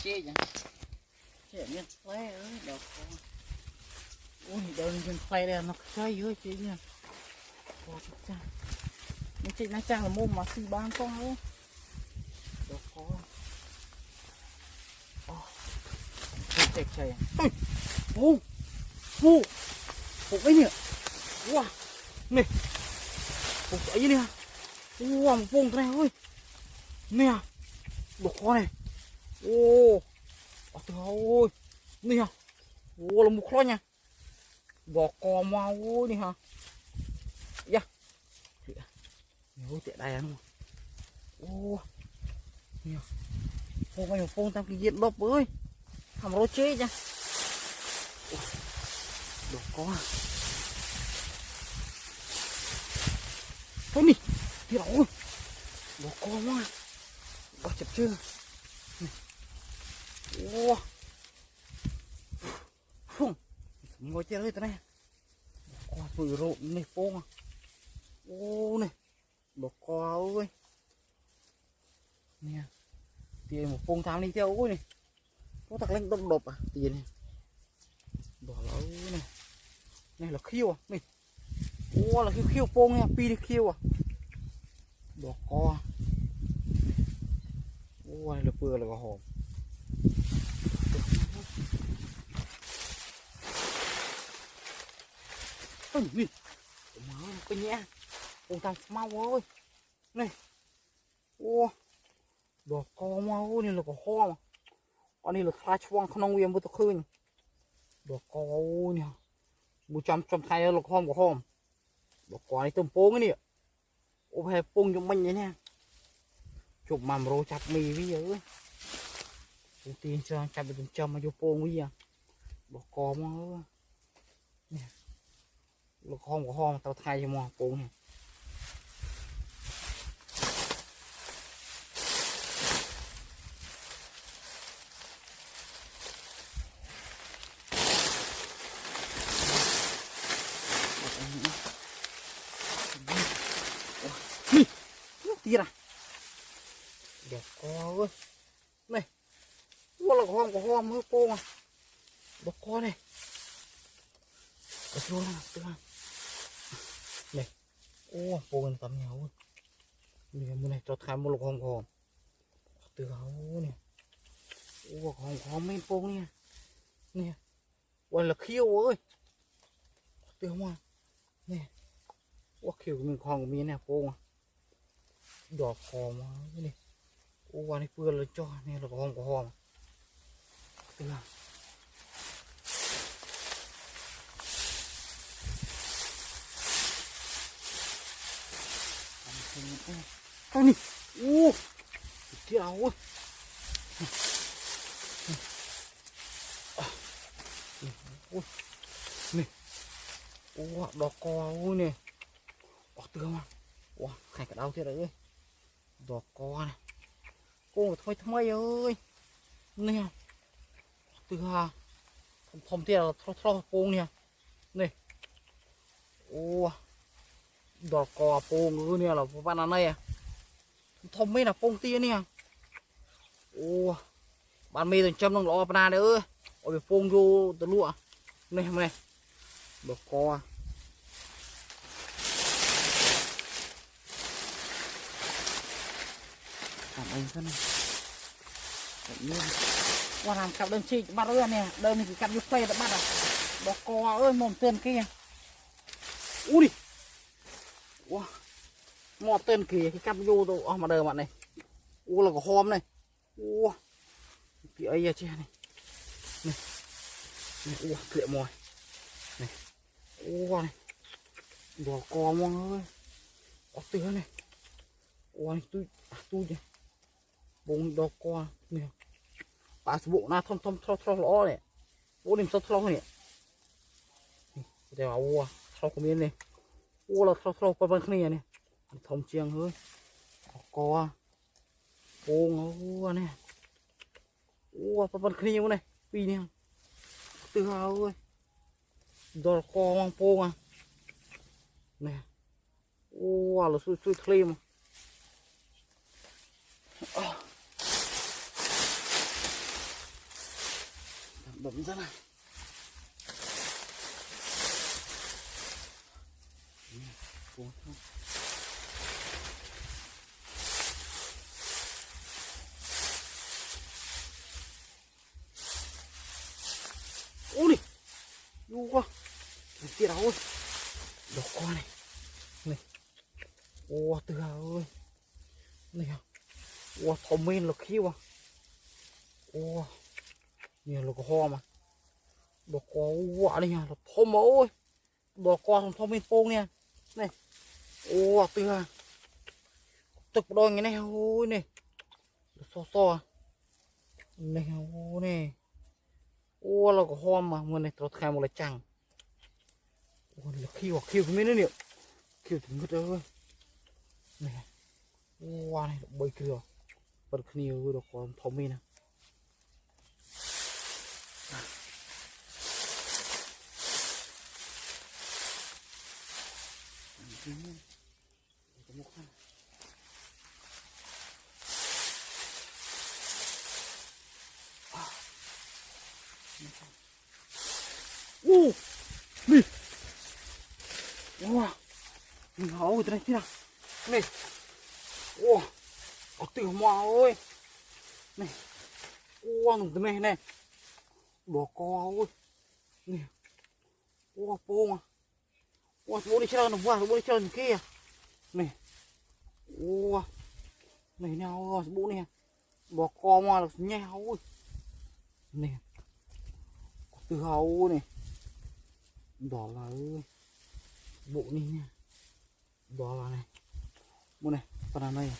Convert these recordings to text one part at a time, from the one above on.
chế vậy chế miếng phơi ơi độc ui đơn miếng phơi đây nó chơi dưới chế nha mình chị nó trang là mua mà xì ban con ấy độc có chạy chạy ô ô ô cái nhỉ wow này ô cái gì nè wow một vùng này ơi nè độc có này ô trời ơi nè ô là một khối nha độc có mau đi hả dạ nhiều tiện đây anh ô nè phong này phong tam cái diện độc ơi làm rô chế nha độc có thôi nè thì đâu độc có quá có chập chưa wow phun ngồi chơi đây này qua vừa rộn này phong à ô này độc có ơi nè tiền một phong tham đi theo ơi này có thật lên đông đột à tiền này đỏ lỡ này này là khiêu à này ô là khiêu phong nha pi đi khiêu à đỏ co ô này là vừa là hòm ôi nhìn má cái nhẹ ông tam mau ơi này ô đỏ co mau này là có ho mà con này là khai choang không nguyên bữa tôi khơi đỏ co nè bữa trăm thay là hôm của hôm đỏ co này tôm pông cái nè ô hè pông cho mình vậy nè chụp mầm rô chặt mì bây giờ ơi đầu tiên cho chặt được trăm mà vô pông bây giờ đỏ co mà nè là hôm của hôm tao thay cho mà pông nè kia này đẹp co ơi này quá là con của hôm hơi cô mà đẹp co này được luôn này ô cô gần tầm nhau này mua này cho thay một lục hôm của hôm từ hậu này ô con của hôm mấy cô nha nè gọi là khiêu ơi từ không à nè ô khiêu mình con của mình nè cô mà đỏ cò mà cái này ô này vừa là cho này là con của hòm thế nào con này ô kia áo này ô đỏ cò ôi nè từ không à wow khai cả đau thế đấy đỏ co này cô thôi ơi nè từ hà thông thế là thô cô nè này ô đỏ co cô ngư nè là bạn nào này à thông mấy là phong tia nè ô bạn mê từng châm nó lọ bạn nào đấy ơi phong vô từ lụa này đỏ co làm anh thân tự nhiên qua làm cặp đơn chi bắt ơi nè đơn này chỉ cặp vô phê đã bắt à đỏ co ơi mồm tên kia ui đi wow. Mồm tên kia cái cặp vô đâu mà đời bạn này là có hôm này cái ấy chứ này này kệ mồi này này đỏ co mọi ơi có tứa này này tôi này bông đo qua nè bà bộ na thom lo này bố điểm thô này để vào thô của miền này là thô bên kia này thom chiang hơi co bông này bên kia này pi nè từ hào ơi đo co mang bông à nè là xui thêm bấm ra này ôi đi đu quá kia đâu ơi đỏ con này này ô từ ơi này ô thom men là khiêu à ô nhiều là có ho mà đỏ con quả đây là thom ơi đỏ con thom men phong nè này ô từ tục đôi cái này ôi này so này ô này ô là có ho mà mưa này tôi khai một là chẳng ô là khiêu cái mấy nữa niệm khiêu thì mất ơi này ô này bơi kìa bật nhiều được còn thom men nè đi wow mình hấu từ đây thế nào này wow có từ mò ơi này wow từ này này đỏ co ơi này wow po mà wow bố đi chơi nó wow bố đi chơi kia này wow này nào bố này đỏ co mà là nhau ơi này có từ hấu này đỏ là ơi bộ này nha đỏ là này bộ này phần này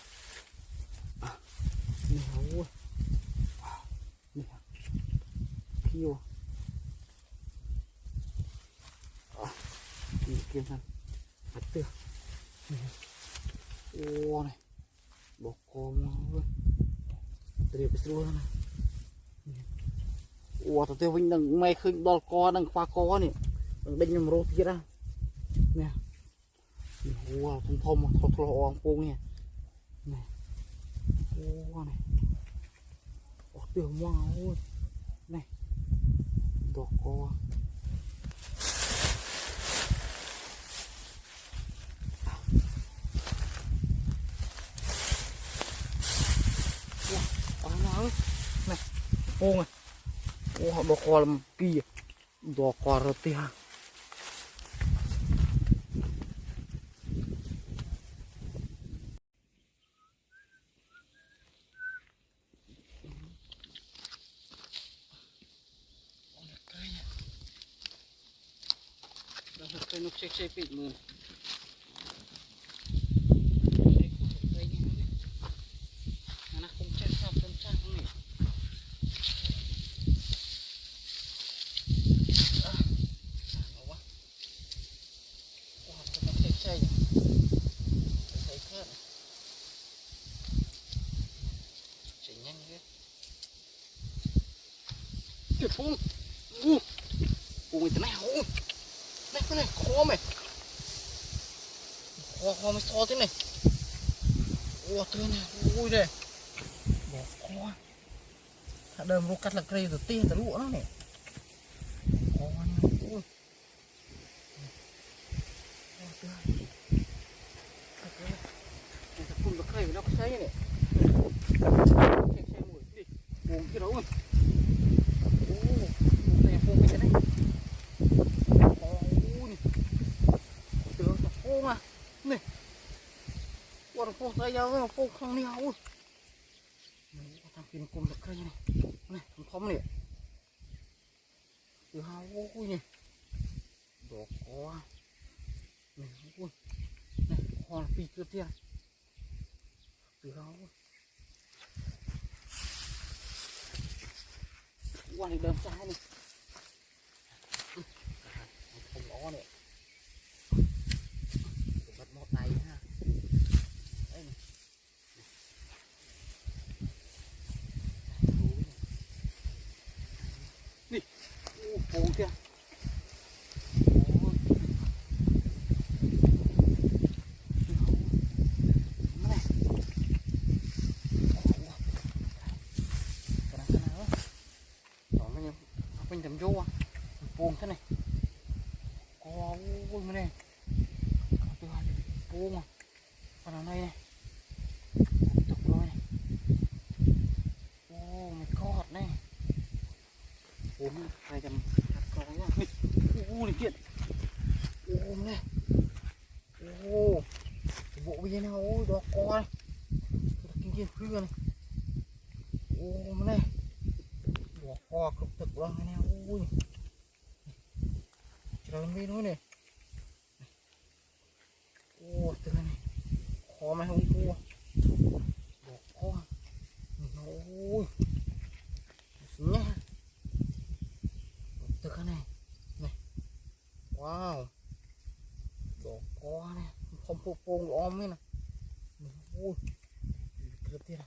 à này ơi này kêu à kia thân bắt được ô này đỏ con ơi từ cái luôn này ô tao tiêu vinh đằng mày khơi đỏ co đằng khoa co này đinh nhầm rô kia ra nè wow thom mà thò ông cô nghe nè wow này từ wow ơi này đỏ co wow này ô này ô đỏ co làm kia đỏ co rồi tia cây nó chơi bị mưa nó không chơi sao không chơi không nhỉ quá nó chơi thấy khớp chạy nhanh thế tuyệt phun người ta nào này cái này khó mày khó mới to thế này ô tươi này ui đây bỏ khó thà đơm nó cắt là cây rồi tiên từ lụa nó này khó ui này phun vào cây nó có xây này xe mùi đi buồn cái đâu ô này phun cái này mà này quả phô tay nhau phô không nhau ui thằng kia cùng được cây này này thằng phóng này từ hao ui nhỉ đỏ có này ui này hòn phi kia kia từ hao quả này đơm trái này không có này một tay ha đây này. Đi phố kia Pung phần này này tục rồi này. Oh my god này. Bốn hai trăm con nhá. Này kiện. Này. Bộ bây giờ nào ôi đó coi. Kinh thiên khuyên này. Này. Bỏ kho cực thực luôn này ui. Trời bên nữa này. Từ này. Kho mày không cua. Bỏ kho. Ui. Xuống nhá. Từ cái này. Này. Wow. Bỏ kho này. Không phụ phông ôm ấy nè. Ui. Cực thế này.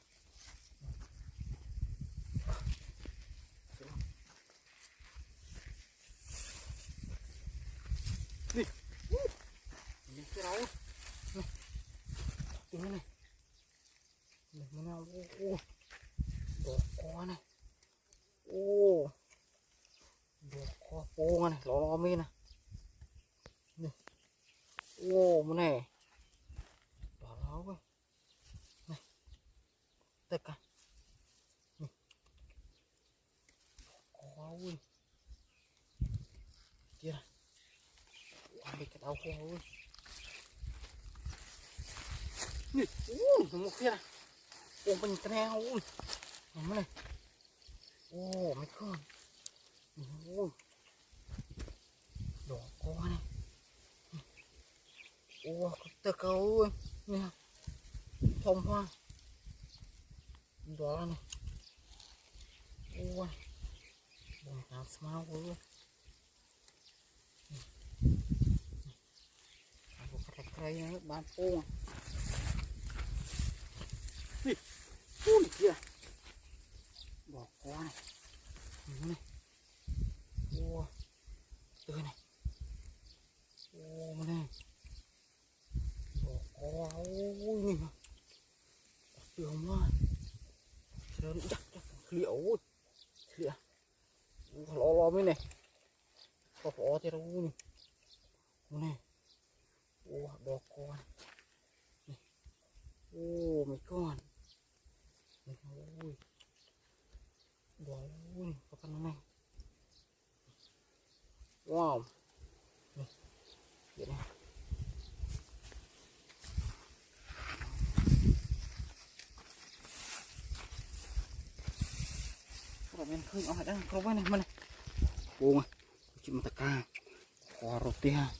Đi. Nhìn cái đâu. Này. Tiếng này. Này mà nào. Bỏ kho này. Bỏ kho phông này. Lo mê nè. Này. Mà này. Đó đó ơi. Này. Tất cả. Này. Kho ơi. Kia này. Bị cái đau khô ơi. Nè, một kia này. Mình cái này ơi. Này này. Mấy con. Đỏ co này. Tơ câu ơi. Nè. Thông hoa. Đó này. Bông táo smile ơi. Cây nó bán phô này kia bỏ qua này này từ này này bỏ qua ôi nhìn mà tường mà trơn chắc liệu ôi liệu lo mới này có phó thế đâu này đỏ con này. Mấy con này. Đỏ ui có con này. Wow này vậy này. Các bạn khơi ở đây có cái này mà này. Buông chị mà ta ca kho roti ha.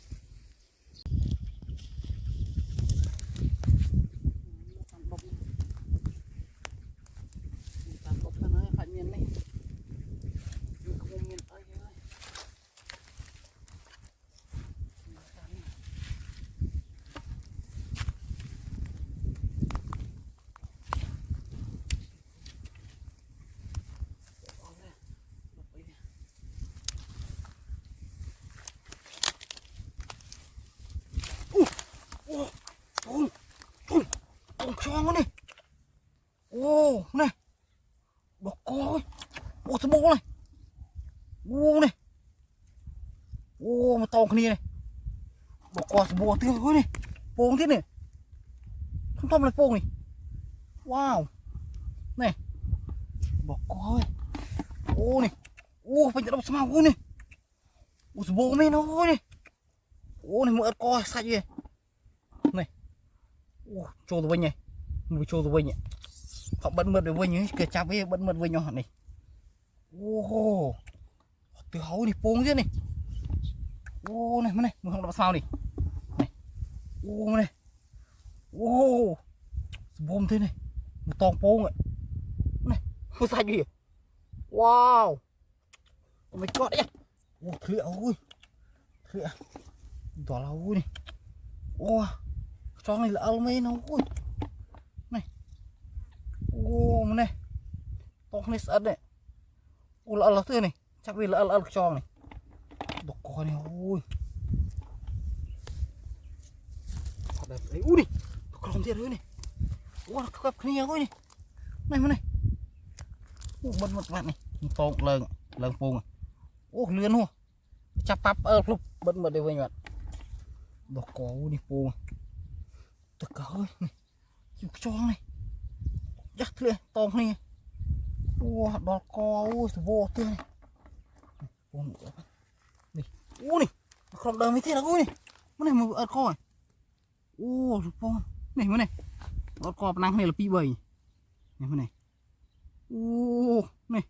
Cho nó này. Này. Bỏ coi. Thằng bố này. Này. Mà to cái này. Bỏ coi thằng bố tươi ơi này. Bông thế này. Không thông là bông này. Wow. Này. Bỏ coi. Này. Phải nhận đọc sao này. Thằng bố mày nó này. Này mỡ coi sạch gì. Này. Cho tụi mình này. Mình cho tụi mình họ bận mượt để vinh ấy kìa chạp ấy bận mượt vinh nhỏ này. Từ hấu này phông thế này. Này mà này mình không đọc sao này. Này. Mà này. Bông thế này. Một tòng phông ấy. Này. Không sạch gì. Wow. Oh my god đấy. Thịa ôi. Thịa. Đó là ôi này. Cho này là alo mê nó ôi. Mà này to này sẵn này. Lỡ thế này chắc vì lỡ cho này độc coi này ôi thật đẹp đấy. Này còn thiệt nữa này. Nó cặp kia ôi này. Này mà này. Bật vạn này to lần phùng lươn hô chắp bắp lúc bật để với bạn độc có đi phùng tất cả ơi này chịu cho này dắt lên tông này ô đỏ co ôi vô tươi này này ô này không đợi mấy thế nào ôi này cái này mà co này ô con này cái này đỏ co năng này là pi bầy này cái này ô này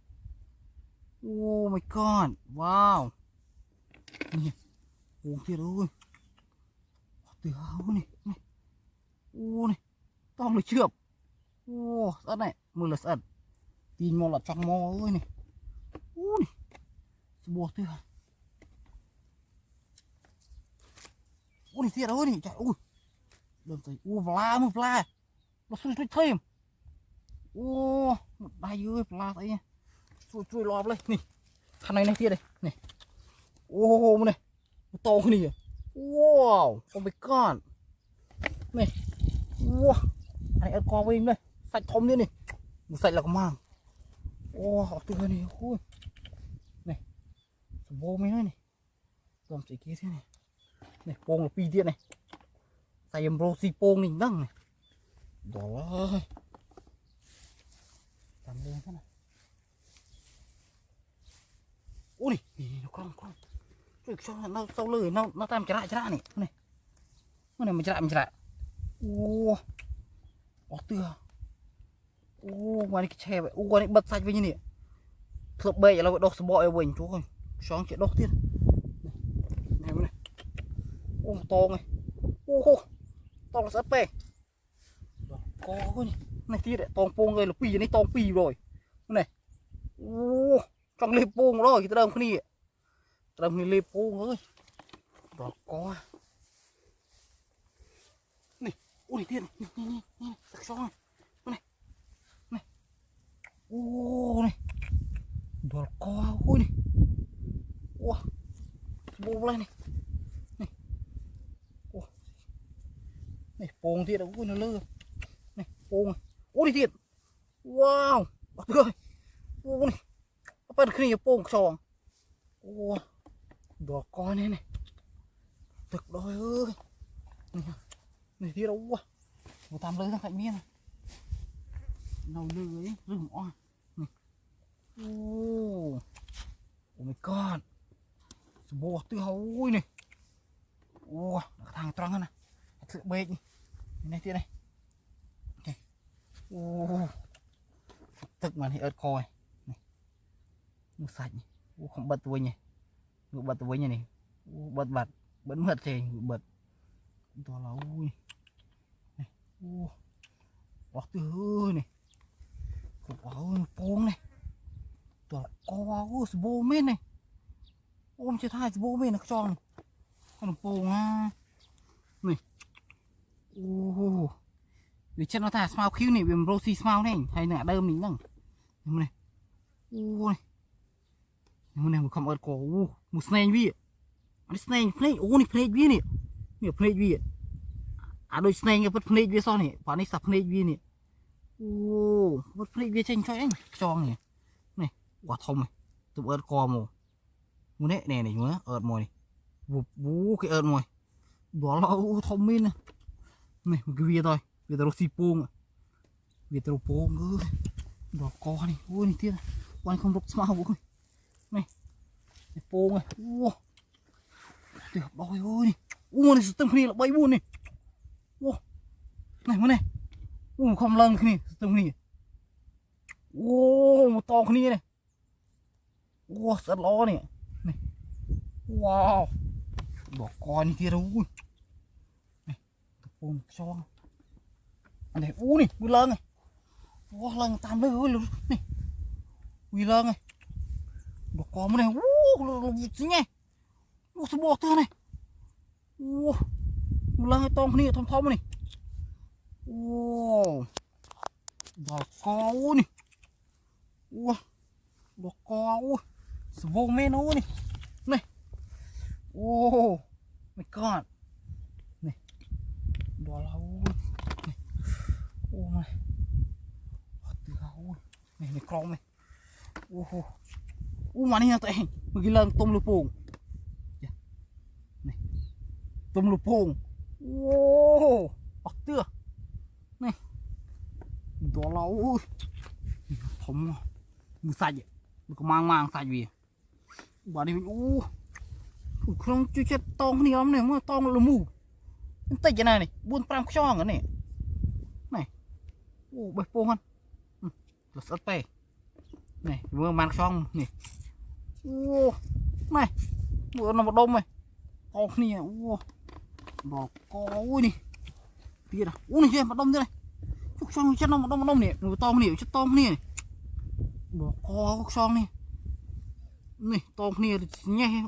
oh my god wow này ô thiệt ơi từ hào này này ô này toเลยchưa ô sắt này mưa là sắt tin mò là trong mò ơi này ô này bùa từ ô này thiệt ơi này chạy ui đừng thấy ô một pla nó xui thêm ô một đai ơi pla thấy nha chui lọp lên nè khăn này thiệt đây này ô này to cái này wow oh my god này wow này ăn co với đây sạch thơm lên này một sạch là có mang wow họ từ này ui này vô mấy này làm gì kia thế này này pong là pi tiện này xài em rosi pong này đăng này đó làm lên thế này ui này con cho nó sâu lưỡi nó tam chả này này mình chả ô ó tưa ô ngoài cái chè vậy ô ngoài bật sạch với như này thợ bể là đọc bọ ở bình chú ơi sáng chuyện đọcទៀតnày này ô to này ô to là sắt bể có này kia đấy tòng pong rồi là pì này tòng pì rồi này ô trong lê pong rồi cái đồng cái này đồng lê pong ơi đó có này ô này tiền này sắc xong này này ô này đó có ôi này ô bô lên này này ô này pong thiệt ôi nó lơ này pong ô này thiệt wow bật rồi ô này bắt khi này pong sòng ô đó có này này thực đôi ơi này thiệt đâu quá một tam lưới sang cạnh miên này nấu lưới rừng oa này oh my god bò tư hấu này wow thằng trăng hơn này sự bệt này thiệt này okay. Oh thực mà thì ớt coi này nước sạch này không bật với nhỉ bật với nhỉ này bật vẫn mượt thì bật to là ui này quá tư này quá pong này to có vô men này ôm chưa thay vô men nó tròn con pong à này vì chân nó thả smile khiu này vì rosy smile này hay là đơm mình đằng này ui này một không ớt có một snake vi anh snake play ô này play vi này nhiều play vi à đôi snake cái vật play vi so này và này sập play vi này ô vật play vi tranh cho anh tròn này này quả thông này tụi ớt co mồ muốn đấy này nhớ ớt mồi này vú cái ớt mồi đó là thông minh này này một cái vi thôi vi tao xì pung vi tao pung ơi đó co này ôi này tiếc quan không đục smile ôi này pung này wow tuyệt đôi ơi này tâm này là bay buồn này wow này mà này không lần này tâm này wow một to cái này wow rất lo này này wow bỏ con kia đâu này pung cho anh này này vui lân này wow lần tam đấy ơi này vui lân này bỏ con này wow gì nhỉ ô số bò tơ này ô một lần to này thom này ô đỏ co này ô đỏ co số vô men ô này này ô my god này đỏ lâu này ô này từ lâu này này con này ô mà này tại một cái lần tôm lụp bùng tôm lụp bùng wow bọc tưa này đó là ôi thấm mưa sạch vậy có mang sạch gì bà đi không chưa chết tông này lắm này mà tông là mù tay cái này buôn pram cho cái này bơi phong hơn là sắt pe này vừa mang xong này này vừa nó một đông này to này đỏ có đi kia nào này kia một đông thế này phúc xong chết nó một đông này vừa to này chết to này đỏ có phúc xong này to này nhẹ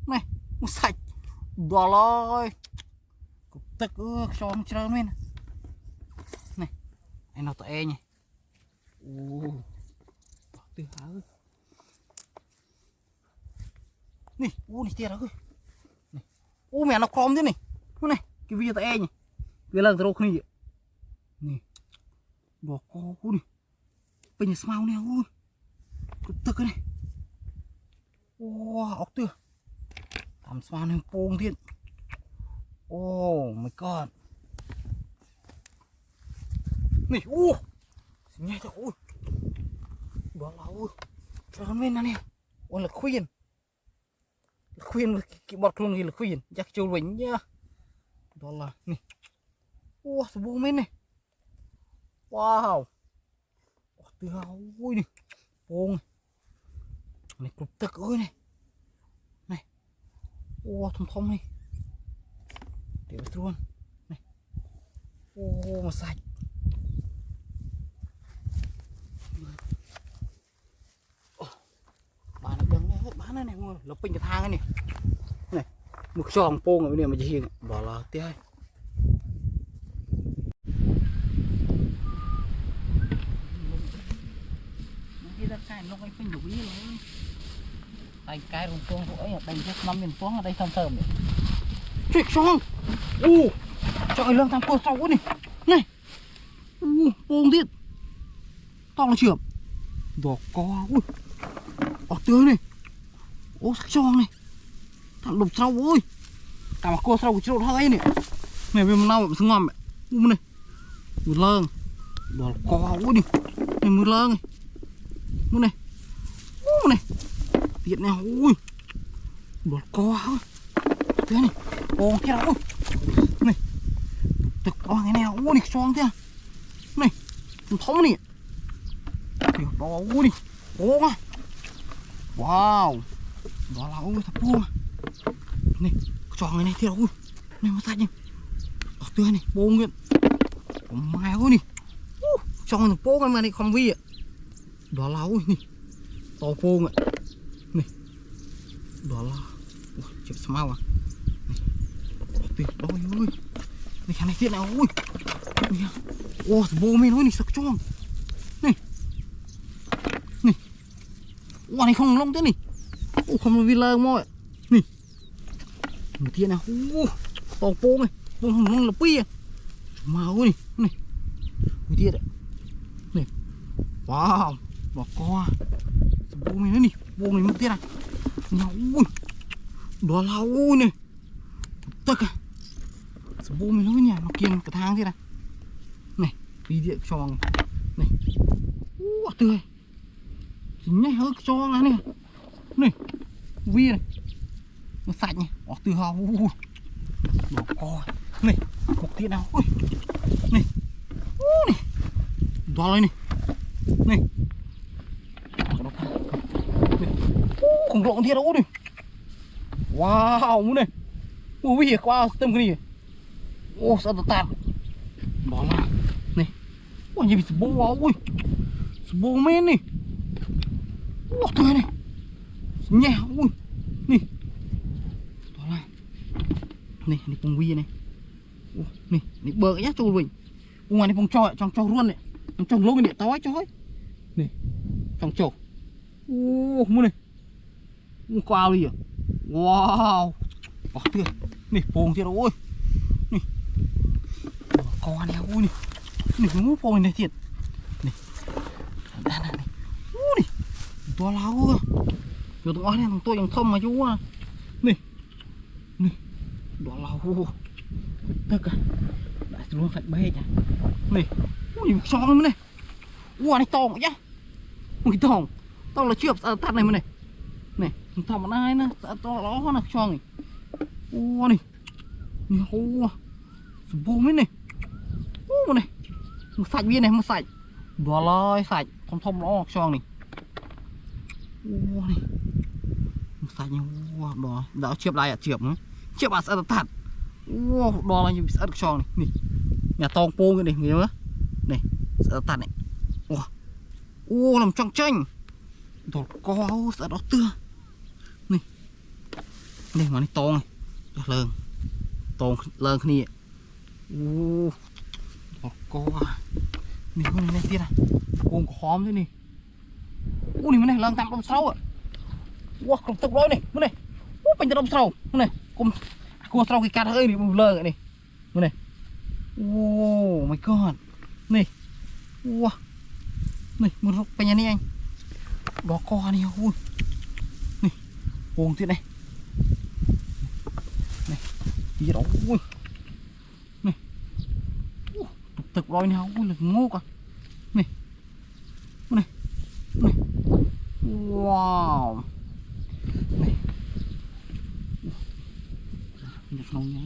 này một sạch đỏ rồi tất xong chơi men này anh nào tụi em nhỉ từ hả nè này tiền rồi này mẹ nó khom thế này này cái video tụi em nhỉ cái lần tôi không này nè bỏ co này bây giờ smile nè ui tức cái này ốc tưa làm smile này pong thiên oh my god này nghe cho ui đó là ui cho nên này ôi là khuyên cái bọt luôn gì là khuyên chắc châu bình nhá đó là này số 4 mét này wow từ ui này bông này cục tực ơi này thông này để luôn này mà sạch bán này mua lộc pin cái thang này một tròn pông ở đây mà chỉ bỏ là tiếc cái đất cày nó pin đủ ý rồi tay cái rồng pông của ấy tay chắc 5 miền xuống ở đây thơm thơm này chuyện xong trời lương tham cô sau quá này pôngទៀតto là trưởng đỏ có tươi này sắc tròn này thằng đục sau ôi cả mà cô sau của chỗ hơi này này bên nào mà ngon mẹ này một lợn đỏ có ôi đi này một lợn này này tiện nào ui đỏ có thế này con kia ôi này thực có cái nào ui này xoong thế này thống này đó ui đi wow đó là ôi thật buông này tròn này thì ôi này mà sạch nhỉ tươi này buông nguyên mai ôi này tròn được buông mà này không vi ạ đó là ôi này to buông ạ này đó là chụp smile à tuyệt đôi ơi này cái này tiện nào ôi buông mình ôi này sắc tròn này này không lông thế này không vì lơ mọi nè một thiên nào to pô này pô không là pi màu này này một thiên đấy này wow bỏ co pô này nữa nè pô này một thiên này nhau ui đó là ui này tất cả pô này nữa nhỉ nó kiêng cả thang thế này đi điện tròn này tươi chính này hơi tròn này này vi này nó sạch nhỉ từ hào bỏ co này một tí nào ui này này đó này này khủng lộn thiệt đâu này wow này ui vi qua tâm cái gì sao tạt đó là này ôi gì bị bông ui bông men này tươi này nhẹ ui nè đó là này cùng vi này này bờ nhá trâu mình ngoài này trong trâu luôn này trong lỗ cái điện tối chói này trong trâu mua này mua qua đi à wow bỏ tươi này bông thiệt ôi này con này ui này mua bông này thiệt này này này to láo rồi tụi này tôiยังthông mà chú à nè đó là tất cả luôn sạch bê chả này ui xong này ua này to nhá ui to là chưa tắt này mà này to mà ai nữa to nó là cho này ua này ua bố mấy này ua này một sạch viên này một sạch đỏ lơi sạch thông nó cho này ua này một sạch như ua đỏ đã chiếp lại à chiếp à sợ thật ua đỏ là như sợ được cho này nhà to pô cái này người nhớ này sợ thật này ua làm trong tranh đỏ có sợ đó tưa này này mà này to này lợn to lợn cái này đỏ có này con này tiệt à con có khóm thế này này này lợn tạm đông sâu à wow không tục đôi này này mìnhจะđông sâu này con sâu cái cát hơi này lợn này này oh my god này wow này một rục bên nhà này anh đó co này ui này cuồng thế này này gì đó ui này thực rồi này ui là ngô cả này này này wow này được nông nhá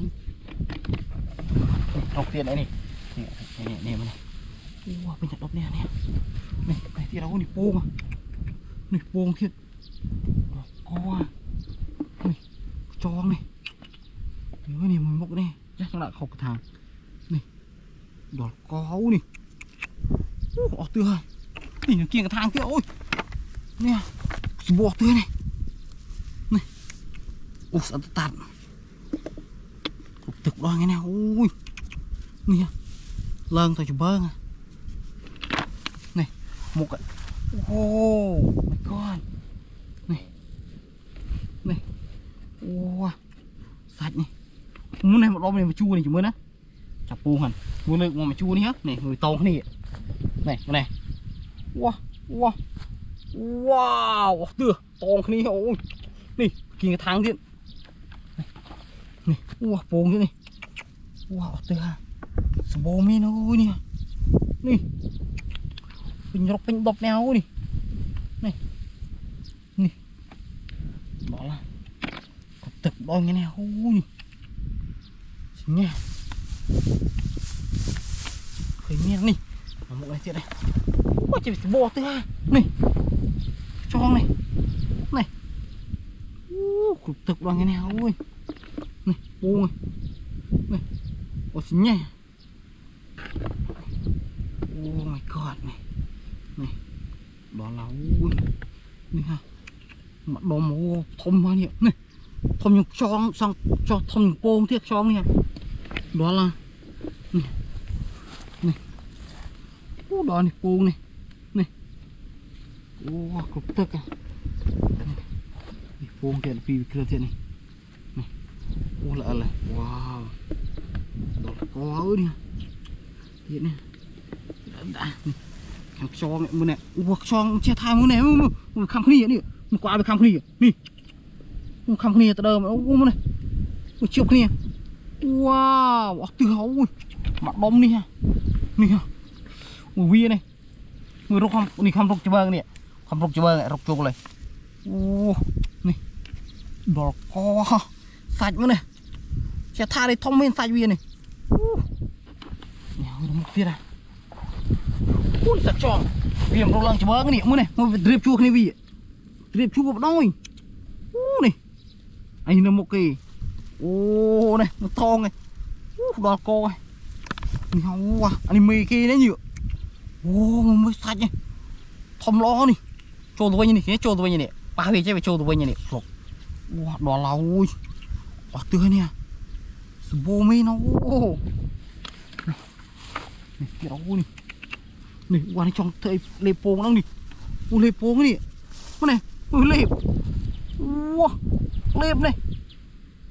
độc tiền này này này này wow bên nhặt độc này này này thì đâu này buông à này buông thiệt co này cho này nhớ này mình mốc này chắc là học thằng này đỏ có này ó tươi nhìn nó kia cái thang kia ôi nè bò tươi này này ôi sao tạt thực đo nghe nào ui nè lợn thôi chứ bơ à này một cái oh my god này này wow sạch này muốn này một đôi này mà chua này chỉ mới đó chặt buông hẳn muốn lên mà chua này hết này người to này này này wow wow wow tưa to này ôi này kia cái thang điện này wow buông thế này wow tưa bố mê nó ôi nè nè bình độc nào nè này nè đó là có tập đôi nghe nào ôi chính nha khởi miệng nè một cái chuyện này quá chỉ phải bò thứ hai nè cho này này có tập đôi nghe nào ôi nè bô này này ôi chính nha oh my god này đó là ui này ha mặt đồ mồ thom mà nhỉ này thom nhục cho xong cho thom pôn thiết cho nha đó là này đó này pôn này này cục tức à pôn kia là phi kia thế này này là wow đó là có ơi nè hiện này đã cho mẹ này buộc cho che thai mưa này mưa khăm khỉ này mưa qua bị khăm khỉ đi mưa khăm khỉ từ đầu mà mưa này mưa chụp khỉ wow từ hậu ui mặt bông đi ha này ha mưa vi này mưa rục không này khăm rục cho bơ này khăm rục cho bơ này rục chuột này này đỏ co sạch nữa này che thai đây thông minh sạch vi này một tiết à ui sạch tròn viêm rô lăng cho bơ cái này mới này nó driệp chua cái này driệp chua vào đôi này anh là một cái ô này nó to này đỏ co này wow anime kia đấy nhiều ô mới sạch này thom lo này trôi tụi này cái trôi tụi này ba về chơi phải trôi tụi này wow đỏ là ui quả tươi nè bô mê nó này cái đó này này qua đây trong thầy lê pô nó này lê pô cái này cái này lệp wow lệp này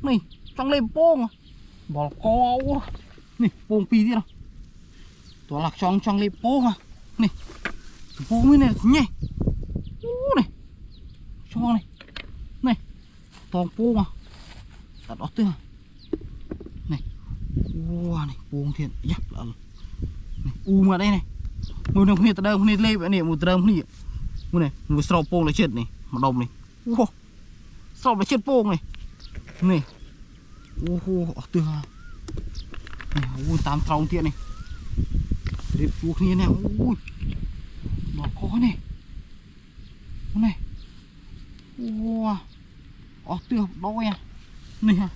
này trong lê pô mà bỏ co này pô pi thế nào đó là trong lê pô mà này pô cái này nhỉ này cho này toàn pô mà đó tươi này này buông thiệt dắt là này u mà đây này mùi đồng nhiệt đơm nhiệt lên vậy này mùi đơm nhiệt mùi này mùi sầu buông lại chết này mà đồng này sầu lại chết buông này này từ này tam tròng thiệt này đẹp chuột như này nó có này này từ đôi à này ha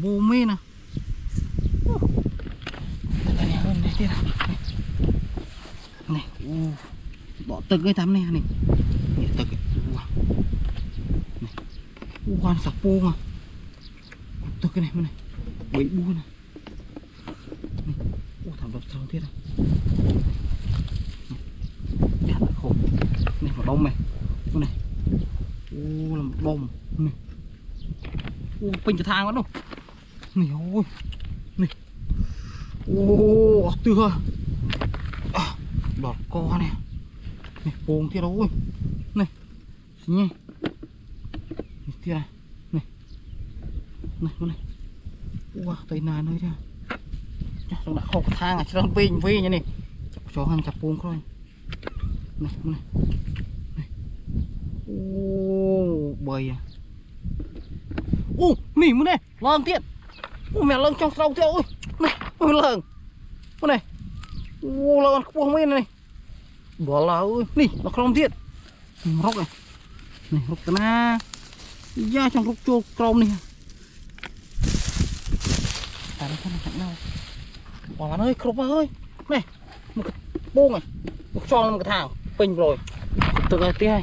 bô mê nè này hơn này kia này bỏ tực cái tắm này này tực này quan sạc pô mà tực cái này này bị bu này thảm độc xong thiết này khổ này vào đông này này làm bông này bình thang quá đâu này ôi này từ đọt co này này bông kia đâu ôi này nhé kia này này này này tay nàn nơi ra xong đã khóc thang à chứ không pin phi như này cho hàng chập bông thôi này này này bơi à nỉ muốn này lợn tiện mẹ lợn trong sâu theo ôi này lợn này lợn buông bên này bỏ là ơi nỉ nó không tiện rốc này này rốc na ra trong rốc chô crom này tại nó không chặn đâu bỏ là ơi không ơi này một cái buông này một cho một cái thằng pin rồi từ cái tia